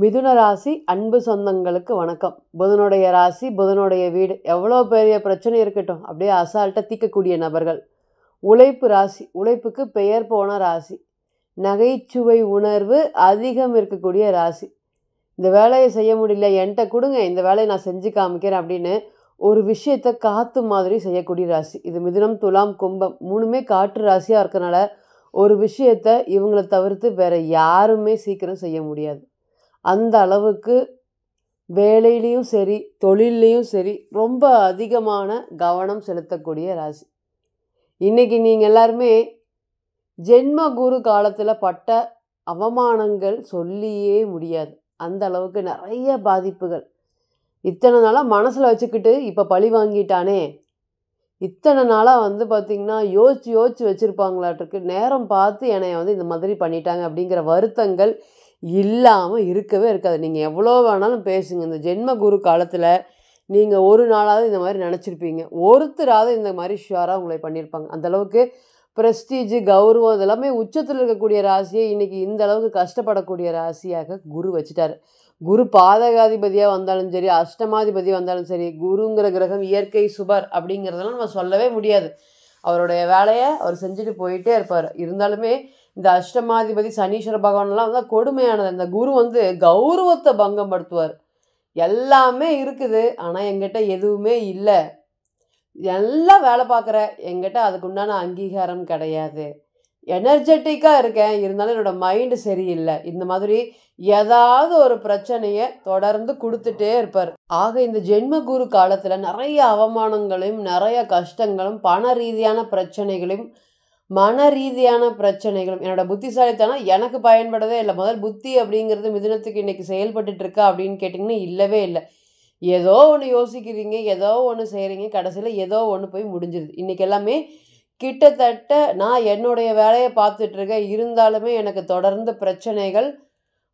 மிதுன ராசி அன்பு சொந்தங்களுக்கு வணக்கம். புதனுடைய ராசி, புதனுடைய வீடு. எவ்வளோ பெரிய பிரச்சனை இருக்கட்டும், அப்படியே அசால்ட்டாக தீர்க்கக்கூடிய நபர்கள். உழைப்பு ராசி, உழைப்புக்கு பெயர் போன ராசி. நகைச்சுவை உணர்வு அதிகம் இருக்கக்கூடிய ராசி. இந்த வேலையை செய்ய முடியல, என்கிட்ட கொடுங்க, இந்த வேலையை நான் செஞ்சு காமிக்கிறேன் அப்படின்னு ஒரு விஷயத்தை காற்று மாதிரி செய்யக்கூடிய ராசி. இது மிதுனம், துலாம், கும்பம் மூணுமே காற்று ராசியாக இருக்கனால ஒரு விஷயத்தை இவங்களை தவிர்த்து வேற யாருமே சீக்கிரம் செய்ய முடியாது. அந்த அளவுக்கு வேலையிலையும் சரி, தொழில்லையும் சரி, ரொம்ப அதிகமான கவனம் செலுத்தக்கூடிய ராசி. இன்றைக்கி நீங்கள் எல்லாருமே ஜென்ம குரு காலத்தில் பட்ட அவமானங்கள் சொல்லியே முடியாது. அந்த அளவுக்கு நிறைய பாதிப்புகள். இத்தனை நாளாக மனசில் வச்சுக்கிட்டு இப்போ பழி வாங்கிட்டானே, இத்தனை நாளாக பார்த்திங்கன்னா யோசித்து வச்சுருப்பாங்களாட்டிருக்கு. நேரம் பார்த்து என்னை இந்த மாதிரி பண்ணிட்டாங்க அப்படிங்கிற வருத்தங்கள் இல்லாமல் இருக்கவே இருக்காது. நீங்கள் எவ்வளோ வேணாலும் பேசுங்க. இந்த ஜென்ம குரு காலத்தில் நீங்கள் ஒரு நாளாவது இந்த மாதிரி நினச்சிருப்பீங்க, ஒருத்தராவது இந்த மாதிரி ஷுவராக உங்களை பண்ணியிருப்பாங்க. அந்தளவுக்கு ப்ரெஸ்டீஜு, கௌரவம் இதெல்லாமே உச்சத்தில் இருக்கக்கூடிய ராசியை இன்றைக்கி இந்த அளவுக்கு கஷ்டப்படக்கூடிய ராசியாக குரு வச்சுட்டார். குரு பாதகாதிபதியாக வந்தாலும் சரி, அஷ்டமாதிபதியாக வந்தாலும் சரி, குருங்கிற கிரகம் இயற்கை சுபர் அப்படிங்கிறதெல்லாம் நம்ம சொல்லவே முடியாது. அவருடைய வேலையை அவர் செஞ்சுட்டு போயிட்டே இருப்பார். இருந்தாலுமே இந்த அஷ்டமாதிபதி சனீஸ்வர பகவான்லாம் கொடுமையானது. இந்த குரு கௌரவத்தை பங்கப்படுத்துவார். எல்லாமே இருக்குது, ஆனால் எங்கிட்ட எதுவுமே இல்லை, எல்லாம் வேலை பார்க்குற, எங்கிட்ட அதுக்குண்டான அங்கீகாரம் கிடையாது, எனர்ஜெட்டிக்காக இருக்கேன், இருந்தாலும் என்னோடய மைண்டு சரியில்லை, இந்த மாதிரி ஏதாவது ஒரு பிரச்சனையை தொடர்ந்து கொடுத்துட்டே இருப்பார். ஆக இந்த ஜென்ம குரு காலத்தில் நிறைய அவமானங்களையும் நிறைய கஷ்டங்களும் பண ரீதியான பிரச்சனைகளையும் மன ரீதியான பிரச்சனைகளும். என்னோடய புத்திசாலித்தனம் எனக்கு பயன்படவே இல்லை. முதல் புத்தி அப்படிங்கிறது மிதுனத்துக்கு இன்றைக்கி செயல்பட்டு இருக்கா அப்படின்னு கேட்டிங்கன்னா இல்லவே இல்லை. ஏதோ ஒன்று யோசிக்கிறீங்க, ஏதோ ஒன்று செய்கிறீங்க, கடைசியில் ஏதோ ஒன்று போய் முடிஞ்சிருது. இன்றைக்கி எல்லாமே கிட்டத்தட்ட நான் என்னுடைய வேலையை பார்த்துட்ருக்கேன், இருந்தாலுமே எனக்கு தொடர்ந்து பிரச்சனைகள்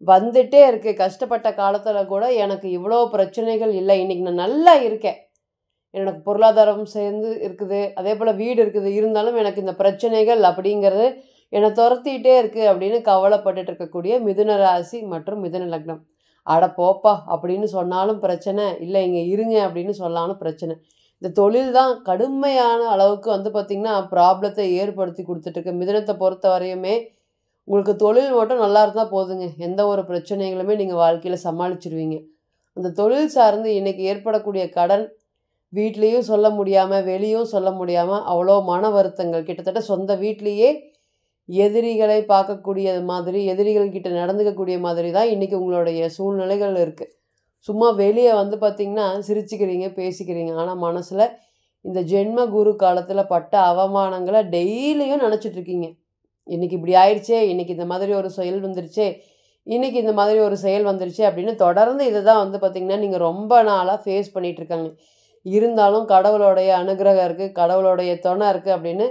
வந்துட்டே இருக்குது. கஷ்டப்பட்ட காலத்தில் கூட எனக்கு இவ்வளோ பிரச்சனைகள் இல்லை. இன்றைக்கி நான் நல்லா இருக்கேன், எனக்கு பொருளாதாரம் சேர்ந்து இருக்குது, அதே போல் வீடு இருக்குது, இருந்தாலும் எனக்கு இந்த பிரச்சனைகள் அப்படிங்கிறது என்னை துரத்திக்கிட்டே இருக்குது அப்படின்னு கவலைப்பட்டுட்டு இருக்கக்கூடிய மிதுன ராசி மற்றும் மிதுன லக்னம். அட போப்பா அப்படின்னு சொன்னாலும் பிரச்சனை இல்லை, இங்கே இருங்க அப்படின்னு சொன்னாலும் பிரச்சனை. இந்த தொழில் தான் கடுமையான அளவுக்கு பார்த்திங்கன்னா ப்ராப்ளத்தை ஏற்படுத்தி கொடுத்துட்ருக்கு. மிதுனத்தை பொறுத்த வரையுமே உங்களுக்கு தொழில் மட்டும் நல்லா இருந்தால் போதுங்க, எந்த ஒரு பிரச்சனைகளுமே நீங்கள் வாழ்க்கையில் சமாளிச்சிருவீங்க. அந்த தொழில் சார்ந்து இன்றைக்கி ஏற்படக்கூடிய கடன் வீட்லேயும் சொல்ல முடியாமல் வெளியும் சொல்ல முடியாமல் அவ்வளோ மன வருத்தங்கள். கிட்டத்தட்ட சொந்த வீட்லேயே எதிரிகளை பார்க்கக்கூடியது மாதிரி, எதிரிகள்கிட்ட நடந்துக்கக்கூடிய மாதிரி தான் இன்றைக்கி உங்களுடைய சூழ்நிலைகள் இருக்குது. சும்மா வெளியே பார்த்திங்கன்னா சிரிச்சுக்கிறீங்க, பேசிக்கிறீங்க, ஆனால் மனசில் இந்த ஜென்ம குரு காலத்தில் பட்ட அவமானங்களை டெய்லியும் நினச்சிட்ருக்கீங்க. இன்றைக்கி இப்படி ஆயிடுச்சே, இன்றைக்கி இந்த மாதிரி ஒரு செயல் வந்துருச்சே, இன்றைக்கி இந்த மாதிரி ஒரு செயல் வந்துருச்சு அப்படின்னு தொடர்ந்து இதை தான் பார்த்திங்கன்னா நீங்கள் ரொம்ப நாளாக ஃபேஸ் பண்ணிகிட்ருக்காங்க. இருந்தாலும் கடவுளோடைய அனுகிரகம் இருக்குது, கடவுளுடைய துணை இருக்குது அப்படின்னு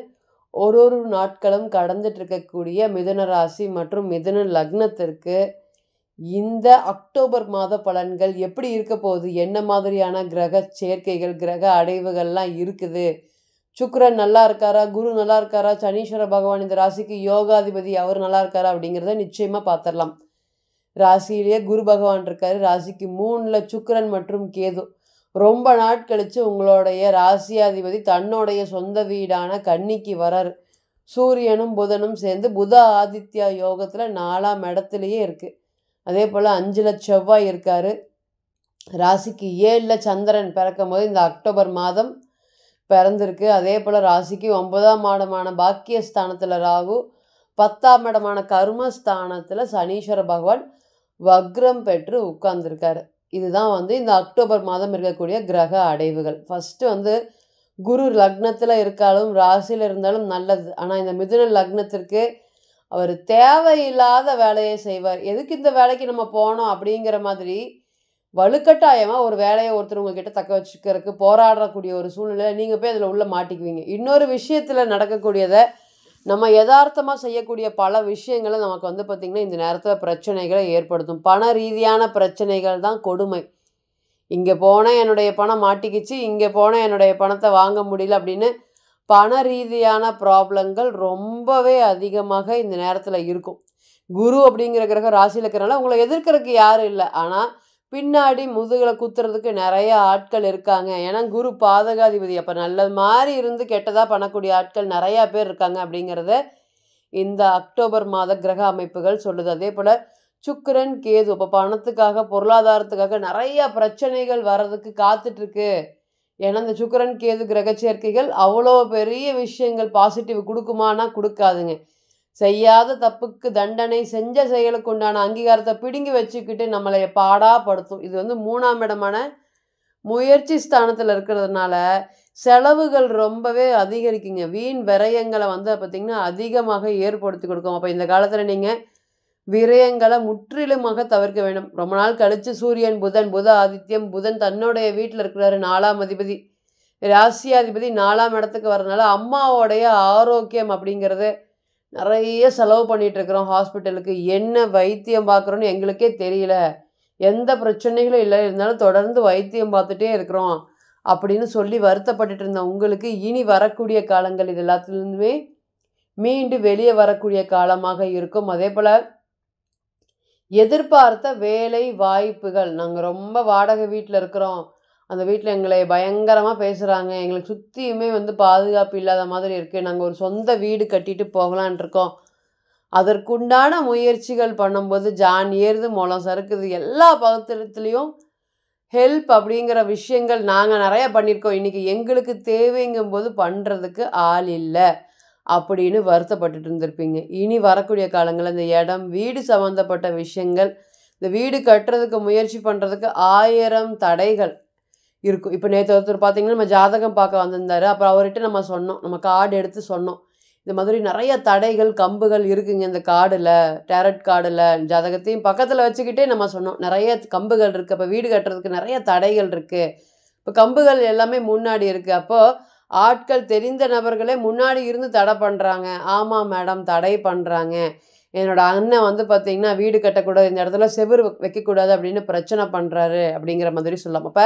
ஒரு நாட்களும் கடந்துட்டுருக்கக்கூடிய மிதுன ராசி மற்றும் மிதுன லக்னத்திற்கு இந்த அக்டோபர் மாத பலன்கள் எப்படி இருக்க போகுது, என்ன மாதிரியான கிரக சேர்க்கைகள், கிரக அடைவுகள்லாம் இருக்குது, சுக்கிரன் நல்லா இருக்காரா, குரு நல்லா இருக்காரா, சனீஸ்வர பகவான் இந்த ராசிக்கு யோகாதிபதி அவர் நல்லா இருக்காரா அப்படிங்கிறத நிச்சயமாக பார்த்துடலாம். ராசியிலேயே குரு பகவான் இருக்கார், ராசிக்கு 3ல் சுக்கிரன் மற்றும் கேது. ரொம்ப நாட் கழித்து உங்களுடைய ராசியாதிபதி தன்னுடைய சொந்த வீடான கன்னிக்கு வராரு. சூரியனும் புதனும் சேர்ந்து புத ஆதித்யா யோகத்தில் 4ஆம் இடத்துலையே இருக்குது. அதே போல் 5ல் செவ்வாய் இருக்கார். ராசிக்கு 7ல் சந்திரன் பிறக்கும் போது இந்த அக்டோபர் மாதம் பிறந்திருக்கு. அதே போல் ராசிக்கு 9ஆம் இடமான பாக்கியஸ்தானத்தில் ராகு, 10ஆம் இடமான கர்மஸ்தானத்தில் சனீஸ்வர பகவான் வக்ரம் பெற்று உட்கார்ந்துருக்காரு. இதுதான் இந்த அக்டோபர் மாதம் இருக்கக்கூடிய கிரக அடைவுகள். ஃபஸ்ட்டு குரு லக்னத்தில் இருக்காலும் ராசியில் இருந்தாலும் நல்லது. ஆனால் இந்த மிதுன லக்னத்திற்கு அவர் தேவையில்லாத வேலையை செய்வார். எதுக்கு இந்த வேலைக்கு நம்ம போனோம் அப்படிங்கிற மாதிரி வலுக்கட்டாயமாக ஒரு வேலையை ஒருத்தர் உங்ககிட்ட தக்க வச்சுக்கிறதுக்கு போராடக்கூடிய ஒரு சூழ்நிலை நீங்கள் போய் அதில் உள்ள மாட்டிக்குவீங்க. இன்னொரு விஷயத்தில் நடக்கக்கூடியதை நம்ம யதார்த்தமாக செய்யக்கூடிய பல விஷயங்களை நமக்கு பார்த்திங்கன்னா இந்த நேரத்தில் பிரச்சனைகளை ஏற்படுத்தும். பண ரீதியான பிரச்சனைகள் தான் கொடுமை. இங்கே போனால் என்னுடைய பணம் மாட்டிக்கிச்சு, இங்கே போனால் என்னுடைய பணத்தை வாங்க முடியல அப்படின்னு பண ரீதியான ப்ராப்ளங்கள் ரொம்பவே அதிகமாக இந்த நேரத்தில் இருக்கும். குரு அப்படிங்கிற கிரகம் ராசியில் இருக்கிறனால உங்களை எதிர்க்கிறதுக்கு யாரும் இல்லை. ஆனால் பின்னாடி முதுகில் குத்துறதுக்கு நிறைய ஆட்கள் இருக்காங்க. ஏன்னா குரு பாதகாதிபதி. அப்போ நல்லது மாதிரி இருந்து கெட்டதாக பண்ணக்கூடிய ஆட்கள் நிறையா பேர் இருக்காங்க அப்படிங்கிறத இந்த அக்டோபர் மாத கிரக அமைப்புகள் சொல்லுது. அதே போல் சுக்கிரன் கேது இப்போ பணத்துக்காக பொருளாதாரத்துக்காக நிறைய பிரச்சனைகள் வர்றதுக்கு காத்துட்ருக்கு. ஏன்னா இந்த சுக்கிரன் கேது கிரக சேர்க்கைகள் அவ்வளோ பெரிய விஷயங்கள் பாசிட்டிவ் கொடுக்குமானா கொடுக்காதுங்க. செய்யாத தப்புக்கு தண்டனை, செஞ்ச செயலுக்கு உண்டான அங்கீகாரத்தை பிடுங்கி வச்சுக்கிட்டு நம்மளை பாடாப்படுத்தும். இது வந்து 3ஆம் இடமான முயற்சி ஸ்தானத்தில் இருக்கிறதுனால செலவுகள் ரொம்பவே அதிகரிக்குங்க. வீண் விரயங்களை வந்து பார்த்திங்கன்னா அதிகமாக ஏற்படுத்தி கொடுக்கும். அப்போ இந்த காலத்தில் நீங்கள் விரயங்களை முற்றிலுமாக தவிர்க்க வேண்டும். ரொம்ப நாள் கழித்து சூரியன் புத ஆதித்யம் புதன் தன்னுடைய வீட்டில் இருக்கிறாரு. 4ஆம் அதிபதி ராசியாதிபதி 4ஆம் இடத்துக்கு வரனால அம்மாவோடைய ஆரோக்கியம் அப்படிங்கிறது நிறைய செலவு பண்ணிகிட்ருக்குறோம். ஹாஸ்பிட்டலுக்கு என்ன வைத்தியம் பார்க்குறோன்னு எங்களுக்கே தெரியல, எந்த பிரச்சனைகளும் இல்லை, இருந்தாலும் தொடர்ந்து வைத்தியம் பார்த்துட்டே இருக்கிறோம் அப்படின்னு சொல்லி வருத்தப்பட்டுட்டு இருந்த உங்களுக்கு இனி வரக்கூடிய காலங்கள் இது எல்லாத்துலேருந்துமே மீண்டு வெளியே வரக்கூடிய காலமாக இருக்கும். அதே போல் எதிர்பார்த்த வேலை வாய்ப்புகள், நாங்கள் ரொம்ப வாடகை வீட்டில் இருக்கிறோம், அந்த வீட்டில் எங்களை பயங்கரமாக பேசுகிறாங்க, எங்களுக்கு சுற்றியுமே வந்து பாதுகாப்பு இல்லாத மாதிரி இருக்குது, நாங்கள் ஒரு சொந்த வீடு கட்டிட்டு போகலான் இருக்கோம், அதற்குண்டான முயற்சிகள் பண்ணும்போது ஜான் ஏறுது மூலம் சறுக்குது. எல்லா பக்கத்துலேயும் ஹெல்ப் அப்படிங்கிற விஷயங்கள் நாங்கள் நிறையா பண்ணியிருக்கோம். இன்றைக்கி எங்களுக்கு தேவைங்கும்போது பண்ணுறதுக்கு ஆள் இல்லை அப்படின்னு வருத்தப்பட்டுட்டு இருந்திருப்பீங்க. இனி வரக்கூடிய காலங்களில் இந்த இடம் வீடு சம்மந்தப்பட்ட விஷயங்கள், இந்த வீடு கட்டுறதுக்கு முயற்சி பண்ணுறதுக்கு 1000 தடைகள் இருக்கும். இப்போ நேற்று ஒருத்தர் பார்த்திங்கன்னா நம்ம ஜாதகம் பார்க்க வந்திருந்தார். அப்புறம் அவர்கிட்ட நம்ம சொன்னோம், நம்ம கார்டு எடுத்து சொன்னோம், இந்த மாதிரி நிறைய தடைகள் கம்புகள் இருக்குங்க இந்த கார்டில், டேரட் கார்டில் ஜாதகத்தையும் பக்கத்தில் வச்சுக்கிட்டே நம்ம சொன்னோம் நிறைய கம்புகள் இருக்குது. அப்போ வீடு கட்டுறதுக்கு நிறைய தடைகள் இருக்குது. இப்போ கம்புகள் எல்லாமே முன்னாடி இருக்குது. அப்போது ஆட்கள் தெரிந்த நபர்களே முன்னாடி இருந்து தடை பண்ணுறாங்க. ஆமாம் மேடம், தடை பண்ணுறாங்க. என்னோடய அண்ணன் வந்து பார்த்திங்கன்னா வீடு கட்டக்கூடாது, இந்த இடத்துல செவுரு வைக்கக்கூடாது அப்படின்னு பிரச்சனை பண்ணுறாரு அப்படிங்கிற மாதிரி சொல்லலாம். அப்போ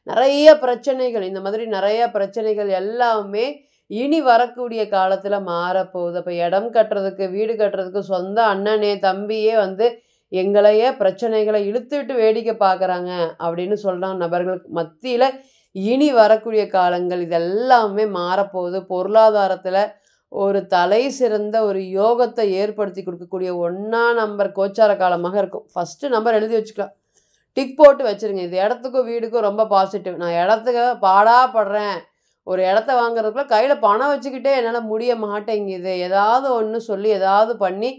நிறைய பிரச்சனைகள், இந்த மாதிரி நிறைய பிரச்சனைகள் எல்லாமே இனி வரக்கூடிய காலத்தில் மாறப்போகுது. அப்போ இடம் கட்டுறதுக்கு வீடு கட்டுறதுக்கு சொந்த அண்ணனே தம்பியே வந்து எங்களையே பிரச்சனைகளை இழுத்துட்டு வேடிக்கை பார்க்குறாங்க அப்படின்னு சொல்கிற நபர்களுக்கு மத்தியில் இனி வரக்கூடிய காலங்கள் இதெல்லாமே மாறப்போகுது. பொருளாதாரத்தில் ஒரு தலை சிறந்த ஒரு யோகத்தை ஏற்படுத்தி கொடுக்கக்கூடிய 1ஆம் நம்பர் கோச்சார காலமாக இருக்கும். ஃபஸ்ட்டு நம்பர் எழுதி வச்சுக்கலாம், டிக் போட்டு வச்சுருங்க. இது இடத்துக்கும் வீடுக்கும் ரொம்ப பாசிட்டிவ். நான் இடத்துக்கு பாடாப்படுறேன், ஒரு இடத்த வாங்குறதுக்குள்ள கையில் பணம் வச்சுக்கிட்டே என்னால் முடிய மாட்டேங்குது, ஏதாவது ஒன்று சொல்லி ஏதாவது பண்ணி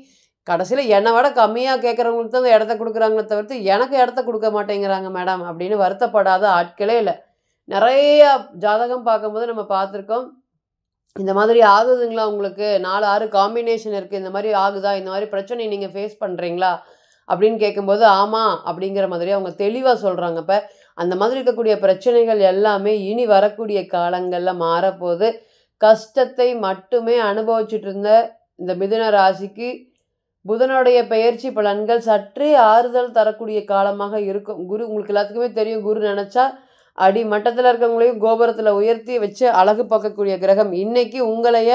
கடைசியில் என்னை விட கம்மியாக கேட்குறவங்களுக்கு தான் இடத்த கொடுக்குறாங்களே தவிர்த்து எனக்கு இடத்த கொடுக்க மாட்டேங்கிறாங்க மேடம் அப்படின்னு வருத்தப்படாத ஆட்களே இல்லை. நிறைய ஜாதகம் பார்க்கும்போது நம்ம பார்த்துருக்கோம், இந்த மாதிரி ஆகுதுங்களா உங்களுக்கு, 4 6 காம்பினேஷன் இருக்குது, இந்த மாதிரி ஆகுதா, இந்த மாதிரி பிரச்சனை நீங்கள் ஃபேஸ் பண்ணுறீங்களா அப்படின்னு கேட்கும்போது ஆமாம் அப்படிங்கிற மாதிரி அவங்க தெளிவாக சொல்கிறாங்க. இப்போ அந்த மாதிரி இருக்கக்கூடிய பிரச்சனைகள் எல்லாமே இனி வரக்கூடிய காலங்களில் மாறப்போது. கஷ்டத்தை மட்டுமே அனுபவிச்சுட்டு இருந்த இந்த மிதுன ராசிக்கு புதனுடைய பெயர்ச்சி பலன்கள் சற்றே ஆறுதல் தரக்கூடிய காலமாக இருக்கும். குரு உங்களுக்கு எல்லாத்துக்குமே தெரியும், குரு நினச்சா அடி மட்டத்தில் இருக்கவங்களையும் கோபுரத்தில் உயர்த்தி வச்சு அழகு பார்க்கக்கூடிய கிரகம். இன்றைக்கி உங்களைய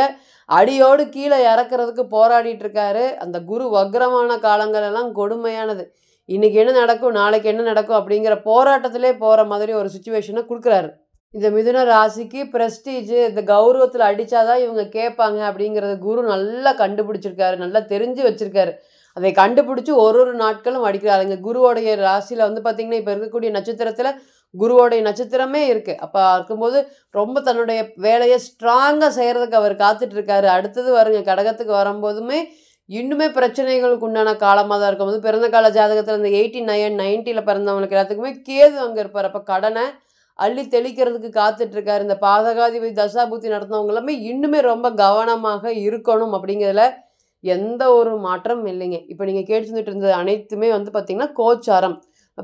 அடியோடு கீழே இறக்குறதுக்கு போராடிட்டு இருக்காரு. அந்த குரு வக்ரமான காலங்கள் எல்லாம் கொடுமையானது. இன்றைக்கி என்ன நடக்கும், நாளைக்கு என்ன நடக்கும் அப்படிங்கிற போராட்டத்திலே போகிற மாதிரி ஒரு சுச்சுவேஷனை கொடுக்குறாரு. இந்த மிதுன ராசிக்கு ப்ரெஸ்டீஜு, இந்த கௌரவத்தில் அடித்தாதான் இவங்க கேட்பாங்க அப்படிங்கிறத குரு நல்லா கண்டுபிடிச்சிருக்காரு, நல்லா தெரிஞ்சு வச்சுருக்காரு. அதை கண்டுபிடிச்சி ஒரு நாட்களும் அடிக்கிறாருங்க. குருவோடைய ராசியில் வந்து பார்த்திங்கன்னா இப்போ இருக்கக்கூடிய நட்சத்திரத்தில் குருவோடைய நட்சத்திரமே இருக்குது. அப்போ இருக்கும்போது ரொம்ப தன்னுடைய வேலையை ஸ்ட்ராங்காக செய்கிறதுக்கு அவர் காத்துட்ருக்காரு. அடுத்தது வருங்க கடகத்துக்கு வரும்போதுமே இன்னுமே பிரச்சனைகளுக்கு உண்டான காலமாக தான் இருக்கும்போது பிறந்த கால ஜாதகத்தில் இந்த 89 90 பிறந்தவங்களுக்கு எல்லாத்துக்குமே கேது அங்கே இருப்பார். அப்போ கடனை அள்ளி தெளிக்கிறதுக்கு காத்துட்ருக்காரு. இந்த பாதகாதிபதி தசாபுத்தி நடந்தவங்க எல்லாமே இன்னுமே ரொம்ப கவனமாக இருக்கணும் அப்படிங்கிறதுல எந்த ஒரு மாற்றமும் இல்லைங்க. இப்போ நீங்கள் கேட்டுட்டு இருந்தது அனைத்துமே வந்து பார்த்திங்கன்னா கோச்சாரம்.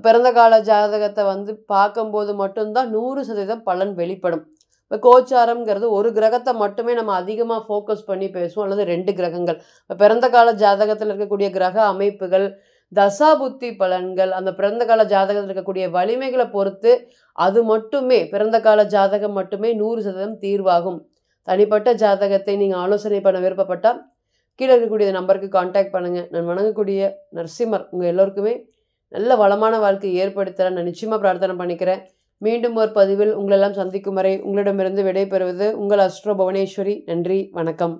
பிறந்த கால ஜாதகத்தை வந்து பார்க்கும்போது மட்டும்தான் 100% பலன் வெளிப்படும். இப்போ கோச்சாரம்ங்கிறது ஒரு கிரகத்தை மட்டுமே நம்ம அதிகமாக ஃபோக்கஸ் பண்ணி பேசுவோம், அல்லது 2 கிரகங்கள். இப்போ பிறந்த கால ஜாதகத்தில் இருக்கக்கூடிய கிரக அமைப்புகள், தசாபுத்தி பலன்கள், அந்த பிறந்த கால ஜாதகத்தில் இருக்கக்கூடிய வலிமைகளை பொறுத்து அது மட்டுமே பிறந்த கால ஜாதகம் மட்டுமே 100% தீர்வாகும். தனிப்பட்ட ஜாதகத்தை நீங்கள் ஆலோசனை பண்ண விருப்பப்பட்டால் கீழே இருக்கக்கூடிய நம்பருக்கு காண்டாக்ட் பண்ணுங்கள். நான் வணங்கக்கூடிய நரசிம்மர் உங்கள் எல்லோருக்குமே நல்ல வளமான வாழ்க்கை ஏற்படுத்த நான் நிச்சயமாக பிரார்த்தனை பண்ணிக்கிறேன். மீண்டும் ஒரு பதிவில் உங்களெல்லாம் சந்திக்கும் வரை உங்களிடமிருந்து விடைபெறுவது உங்கள் அஸ்ட்ரோ புவனேஸ்வரி. நன்றி, வணக்கம்.